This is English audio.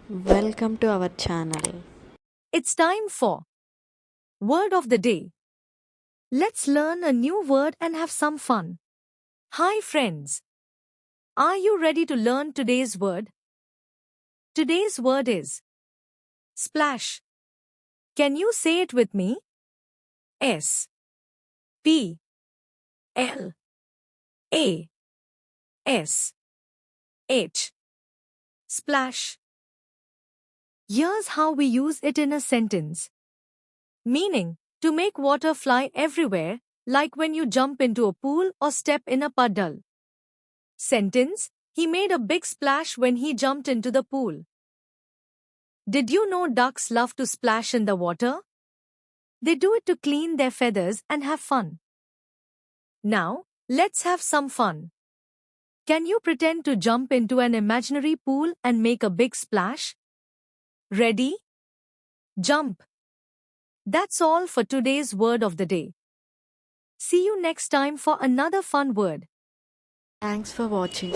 Welcome to our channel. It's time for Word of the Day. Let's learn a new word and have some fun. Hi friends. Are you ready to learn today's word? Today's word is splash. Can you say it with me? S P L A S H. Splash. Here's how we use it in a sentence. Meaning, to make water fly everywhere, like when you jump into a pool or step in a puddle. Sentence, he made a big splash when he jumped into the pool. Did you know ducks love to splash in the water? They do it to clean their feathers and have fun. Now, let's have some fun. Can you pretend to jump into an imaginary pool and make a big splash? Ready? Jump. That's all for today's word of the day. See you next time for another fun word. Thanks for watching.